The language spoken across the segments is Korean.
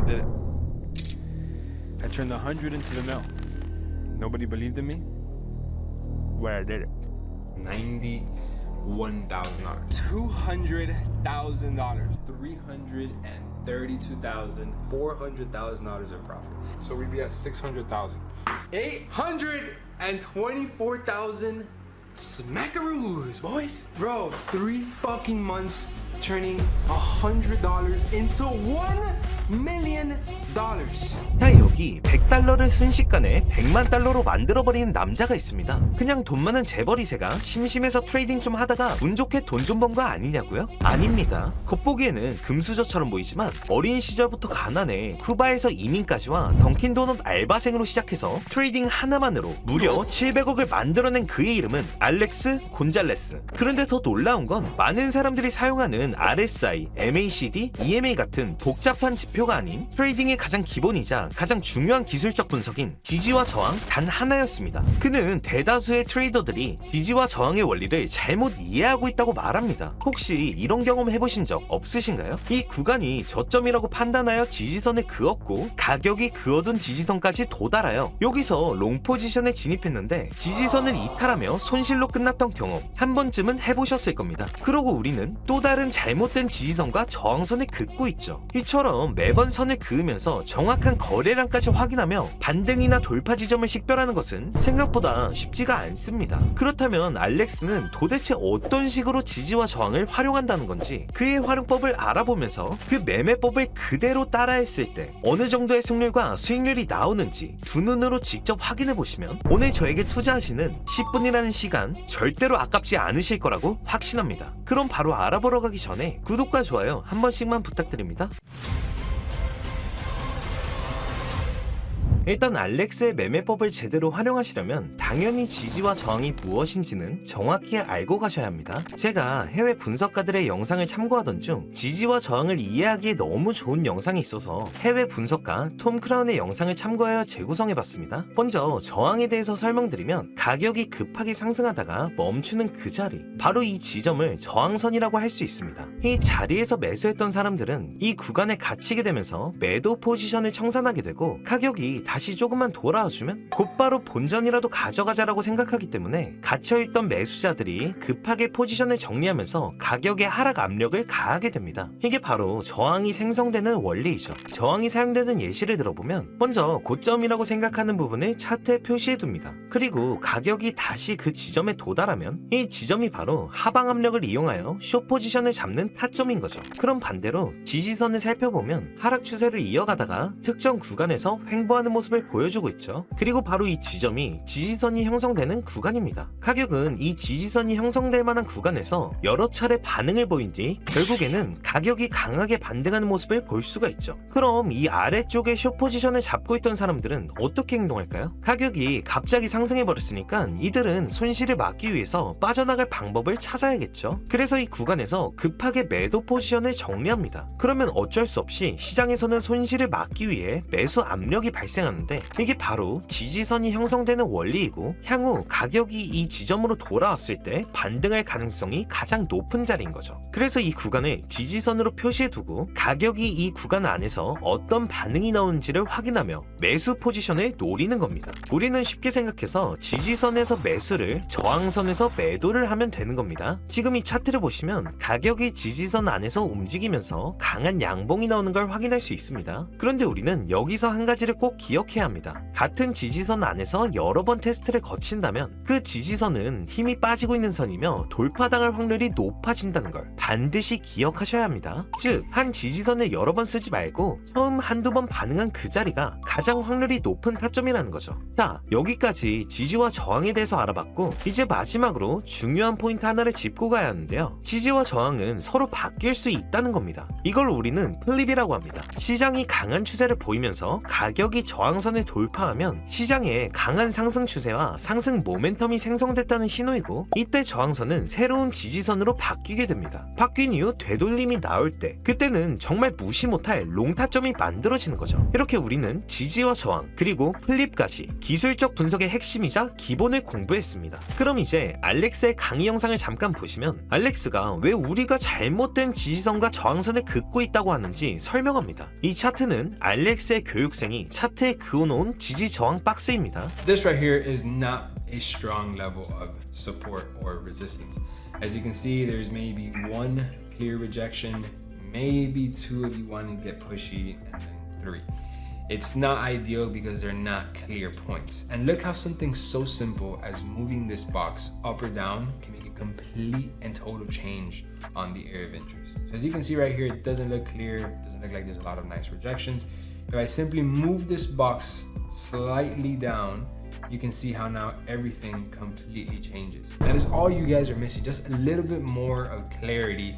did it. I turned 100 into the mill. Nobody believed in me. Where I did it. $91,000. $200,000. $332,400,000 in profit. So we'd be at 600,000. 824,000 smackaroos, boys. Bro, 3 fucking months turning $100 into $1 million. 자, 여기 100달러를 순식간에 100만 달러로 만들어버리는 남자가 있습니다. 그냥 돈 많은 재벌 2세가 심심해서 트레이딩 좀 하다가 운 좋게 돈 좀 번 거 아니냐고요? 아닙니다. 겉보기에는 금수저처럼 보이지만 어린 시절부터 가난해 쿠바에서 이민까지와 던킨도넛 알바생으로 시작해서 트레이딩 하나만으로 무려 700억을 만들어낸 그의 이름은 알렉스 곤잘레스. 그런데 더 놀라운 건 많은 사람들이 사용하는 RSI, MACD, EMA 같은 복잡한 지표가 아닌 트레이딩의 가장 기본이자 가장 중요한 기술적 분석인 지지와 저항 단 하나였습니다. 그는 대다수의 트레이더들이 지지와 저항의 원리를 잘못 이해하고 있다고 말합니다. 혹시 이런 경험 해보신 적 없으신가요? 이 구간이 저점이라고 판단하여 지지선을 그었고 가격이 그어둔 지지선까지 도달하여 여기서 롱 포지션에 진입했는데 지지선을 이탈하며 손실로 끝났던 경험 한 번쯤은 해보셨을 겁니다. 그러고 우리는 또 다른 잘못된 지지선과 저항선을 긋고 있죠. 이처럼 매번 선을 그으면서 정확한 거래량까지 확인하며 반등이나 돌파 지점을 식별하는 것은 생각보다 쉽지가 않습니다. 그렇다면 알렉스는 도대체 어떤 식으로 지지와 저항을 활용한다는 건지 그의 활용법을 알아보면서 그 매매법을 그대로 따라했을 때 어느 정도의 승률과 수익률이 나오는지 두 눈으로 직접 확인해 보시면 오늘 저에게 투자하시는 10분이라는 시간 절대로 아깝지 않으실 거라고 확신합니다. 그럼 바로 알아보러 가기 전에 구독과 좋아요 한 번씩만 부탁드립니다. 일단 알렉스의 매매법을 제대로 활용하시려면 당연히 지지와 저항이 무엇인지는 정확히 알고 가셔야 합니다. 제가 해외 분석가들의 영상을 참고하던 중 지지와 저항을 이해하기에 너무 좋은 영상이 있어서 해외 분석가 톰 크라운의 영상을 참고하여 재구성해봤습니다. 먼저 저항에 대해서 설명드리면 가격이 급하게 상승하다가 멈추는 그 자리, 바로 이 지점을 저항선이라고 할 수 있습니다. 이 자리에서 매수했던 사람들은 이 구간에 갇히게 되면서 매도 포지션을 청산하게 되고 가격이 다시 조금만 돌아와주면 곧바로 본전이라도 가져가자라고 생각하기 때문에 갇혀있던 매수자들이 급하게 포지션을 정리하면서 가격의 하락 압력을 가하게 됩니다. 이게 바로 저항이 생성되는 원리이죠. 저항이 사용되는 예시를 들어보면 먼저 고점이라고 생각하는 부분을 차트에 표시해둡니다. 그리고 가격이 다시 그 지점에 도달하면 이 지점이 바로 하방 압력을 이용하여 숏 포지션을 잡는 타점인 거죠. 그럼 반대로 지지선을 살펴보면 하락 추세를 이어가다가 특정 구간에서 횡보하는 모습을 보여주고 있죠. 그리고 바로 이 지점이 지지선이 형성되는 구간입니다. 가격은 이 지지선이 형성될 만한 구간에서 여러 차례 반응을 보인 뒤 결국에는 가격이 강하게 반등하는 모습을 볼 수가 있죠. 그럼 이 아래쪽에 숏 포지션을 잡고 있던 사람들은 어떻게 행동할까요? 가격이 갑자기 상승해버렸으니까 이들은 손실을 막기 위해서 빠져나갈 방법을 찾아야겠죠. 그래서 이 구간에서 급하게 매도 포지션을 정리합니다. 그러면 어쩔 수 없이 시장에서는 손실을 막기 위해 매수 압력이 발생하는데 이게 바로 지지선이 형성되는 원리이고 향후 가격이 이 지점으로 돌아왔을 때 반등할 가능성이 가장 높은 자리인 거죠. 그래서 이 구간을 지지선으로 표시해두고 가격이 이 구간 안에서 어떤 반응이 나오는지를 확인하며 매수 포지션을 노리는 겁니다. 우리는 쉽게 생각해서 지지선에서 매수를 저항선에서 매도를 하면 되는 겁니다. 지금 이 차트를 보시면 가격이 지지선 안에서 움직이면서 강한 양봉이 나오는 걸 확인할 수 있습니다. 그런데 우리는 여기서 한 가지를 꼭 기억해야 합니다. 같은 지지선 안에서 여러 번 테스트를 거친다면 그 지지선은 힘이 빠지고 있는 선이며 돌파당할 확률이 높아진다는 걸 반드시 기억하셔야 합니다. 즉, 한 지지선을 여러 번 쓰지 말고 처음 한두 번 반응한 그 자리가 가장 확률이 높은 타점이라는 거죠. 자, 여기까지 지지와 저항에 대해서 알아봤고 이제 마지막으로 중요한 포인트 하나를 짚고 가야 하는데요. 지지와 저항은 서로 바뀔 수 있다는 겁니다. 이걸 우리는 플립이라고 합니다. 시장이 강한 추세를 보이면서 가격이 저항 저항선을 돌파하면 시장에 강한 상승 추세와 상승 모멘텀이 생성됐다는 신호이고, 이때 저항선은 새로운 지지선으로 바뀌게 됩니다. 바뀐 이후 되돌림이 나올 때, 그때는 정말 무시 못할 롱타점이 만들어지는 거죠. 이렇게 우리는 지지와 저항, 그리고 플립까지 기술적 분석의 핵심이자 기본을 공부했습니다. 그럼 이제 알렉스의 강의 영상을 잠깐 보시면 알렉스가 왜 우리가 잘못된 지지선과 저항선을 긋고 있다고 하는지 설명합니다. 이 차트는 알렉스의 교육생이 차트에 그어놓은 지지 저항 박스입니다. This right here is not a strong level of support or resistance. As you can see, there's maybe one clear rejection, maybe two if you want to get pushy, and then three. It's not ideal because they're not clear points. And look how something so simple as moving this box up or down can make a complete and total change on the area of interest. So as you can see right here, it doesn't look clear. It doesn't look like there's a lot of nice rejections. If I simply move this box slightly down, you can see how now everything completely changes. That is all you guys are missing, just a little bit more of clarity.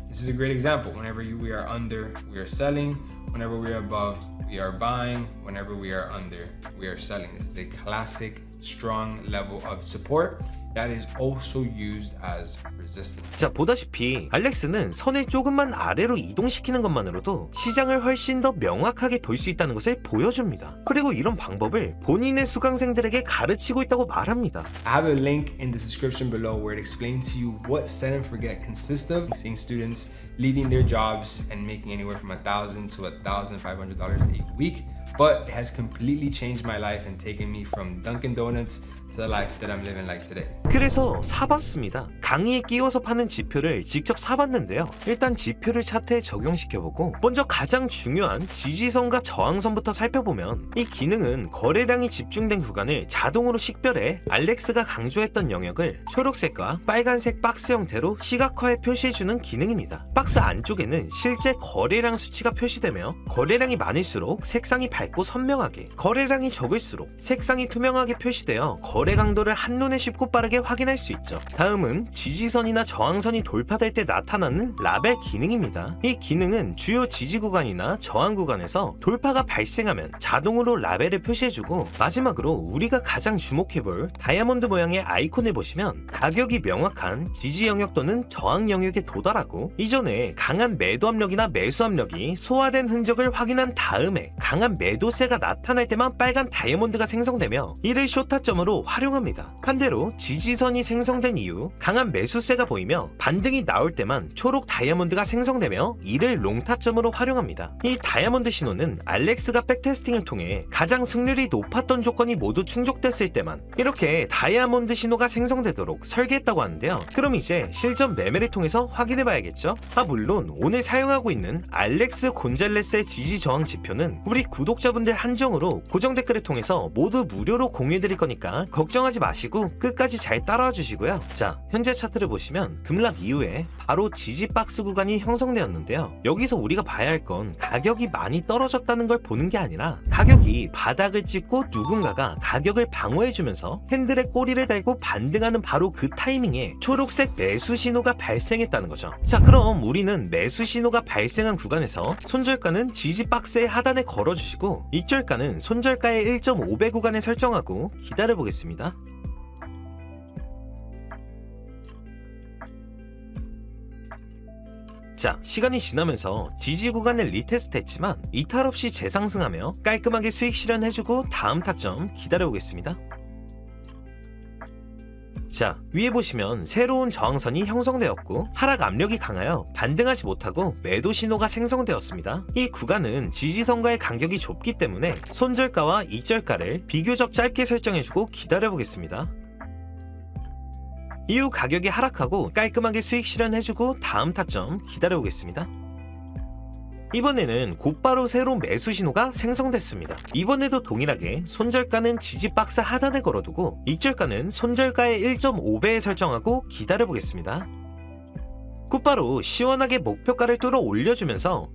This is a great example. Whenever we are under, we are selling. Whenever we are above, we are buying. Whenever we are under, we are selling. This is a classic strong level of support that is also used as resistance. 자, 보다시피 알렉스는 선을 조금만 아래로 이동시키는 것만으로도 시장을 훨씬 더 명확하게 볼 수 있다는 것을 보여줍니다. 그리고 이런 방법을 본인의 수강생들에게 가르치고 있다고 말합니다. I have a link in the description below where it explains to you what set and forget consists of. Seeing students leaving their jobs and making anywhere from $1,000 to $1,500 a week. But it has completely changed my life and taken me from Dunkin' Donuts to the life that I'm living like today. 그래서 사봤습니다. 강의에 끼워서 파는 지표를 직접 사봤는데요. 일단 지표를 차트에 적용시켜보고 먼저 가장 중요한 지지선과 저항선부터 살펴보면 이 기능은 거래량이 집중된 구간을 자동으로 식별해 알렉스가 강조했던 영역을 초록색과 빨간색 박스 형태로 시각화해 표시해주는 기능입니다. 박스 안쪽에는 실제 거래량 수치가 표시되며 거래량이 많을수록 색상이 밝고 선명하게, 거래량이 적을수록 색상이 투명하게 표시되어 거래 강도를 한눈에 쉽고 빠르게 확인할 수 있죠. 다음은 지지선이나 저항선이 돌파될 때 나타나는 라벨 기능입니다. 이 기능은 주요 지지 구간이나 저항 구간에서 돌파가 발생하면 자동으로 라벨을 표시해주고, 마지막으로 우리가 가장 주목해볼 다이아몬드 모양의 아이콘을 보시면 가격이 명확한 지지 영역 또는 저항 영역에 도달하고 이전에 강한 매도 압력이나 매수 압력이 소화된 흔적을 확인한 다음에 강한 매도세가 나타날 때만 빨간 다이아몬드가 생성되며 이를 쇼타점으로 활용합니다. 반대로 지지선이 생성된 이후 강한 매수세가 보이며 반등이 나올 때만 초록 다이아몬드가 생성되며 이를 롱타점으로 활용합니다. 이 다이아몬드 신호는 알렉스가 백테스팅을 통해 가장 승률이 높았던 조건이 모두 충족됐을 때만 이렇게 다이아몬드 신호가 생성되도록 설계했다고 하는데요. 그럼 이제 실전 매매를 통해서 확인해봐야겠죠? 물론 오늘 사용하고 있는 알렉스 곤잘레스의 지지 저항 지표는 우리 구독자분들 한정으로 고정 댓글을 통해서 모두 무료로 공유해드릴 거니까 걱정하지 마시고 끝까지 잘 따라와 주시고요. 자, 현재 차트를 보시면 급락 이후에 바로 지지 박스 구간이 형성되었는데요. 여기서 우리가 봐야 할 건 가격이 많이 떨어졌다는 걸 보는 게 아니라 가격이 바닥을 찍고 누군가가 가격을 방어해주면서 핸들에 꼬리를 달고 반등하는 바로 그 타이밍에 초록색 매수 신호가 발생했다는 거죠. 자, 그럼 우리는 매수 신호가 발생한 구간에서 손절가는 지지 박스의 하단에 걸어주시고 익절가는 손절가의 1.5배 구간에 설정하고 기다려보겠습니다. 자, 시간이 지나면서 지지 구간을 리테스트 했지만 이탈 없이 재상승하며 깔끔하게 수익 실현해주고 다음 타점 기다려보겠습니다. 자, 위에 보시면 새로운 저항선이 형성되었고 하락 압력이 강하여 반등하지 못하고 매도 신호가 생성되었습니다. 이 구간은 지지선과의 간격이 좁기 때문에 손절가와 익절가를 비교적 짧게 설정해주고 기다려보겠습니다. 이후 가격이 하락하고 깔끔하게 수익 실현해주고 다음 타점 기다려보겠습니다. 이번에는 곧바로 새로운 매수 신호가 생성됐습니다. 이번에도 동일하게 손절가는 지지 박스 하단에 걸어두고 익절가는 손절가의 1.5배에 설정하고 기다려보겠습니다. 곧바로 시원하게 목표가를 뚫어 올려주면서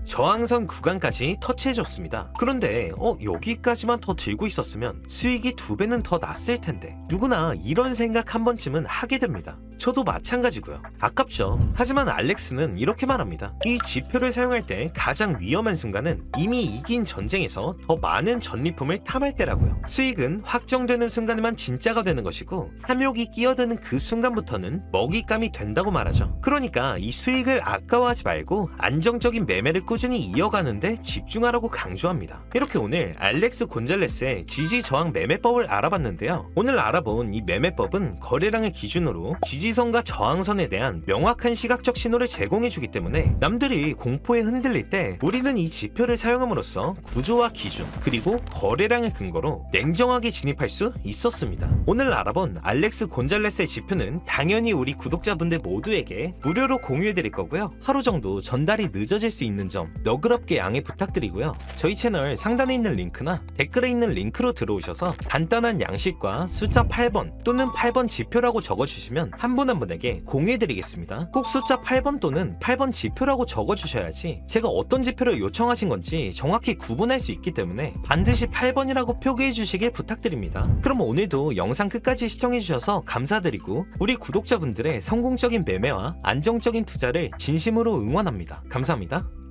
저항선 구간까지 터치해줬습니다. 그런데 여기까지만 더 들고 있었으면 수익이 2배는 더 났을 텐데 누구나 이런 생각 한 번쯤은 하게 됩니다. 저도 마찬가지고요. 아깝죠. 하지만 알렉스는 이렇게 말합니다. 이 지표를 사용할 때 가장 위험한 순간은 이미 이긴 전쟁에서 더 많은 전리품을 탐할 때라고요. 수익은 확정되는 순간에만 진짜가 되는 것이고 탐욕이 끼어드는 그 순간부터는 먹잇감이 된다고 말하죠. 그러니까 이 수익을 아까워하지 말고 안정적인 매매를 꾸준히 이어가는데 집중하라고 강조합니다. 이렇게 오늘 알렉스 곤잘레스의 지지 저항 매매법을 알아봤는데요. 오늘 알아본 이 매매법은 거래량을 기준으로 지지선과 저항선에 대한 명확한 시각적 신호를 제공해주기 때문에 남들이 공포에 흔들릴 때 우리는 이 지표를 사용함으로써 구조와 기준 그리고 거래량을 근거로 냉정하게 진입할 수 있었습니다. 오늘 알아본 알렉스 곤잘레스의 지표는 당연히 우리 구독자분들 모두에게 무료로 공유해드릴 거고요. 하루 정도 전달이 늦어질 수 있는 점 너그럽게 양해 부탁드리고요. 저희 채널 상단에 있는 링크나 댓글에 있는 링크로 들어오셔서 간단한 양식과 숫자 8번 또는 8번 지표라고 적어주시면 한 분 한 분에게 공유해드리겠습니다. 꼭 숫자 8번 또는 8번 지표라고 적어주셔야지 제가 어떤 지표를 요청하신 건지 정확히 구분할 수 있기 때문에 반드시 8번이라고 표기해주시길 부탁드립니다. 그럼 오늘도 영상 끝까지 시청해주셔서 감사드리고 우리 구독자분들의 성공적인 매매와 안정적인 투자를 진심으로 응원합니다. 감사합니다.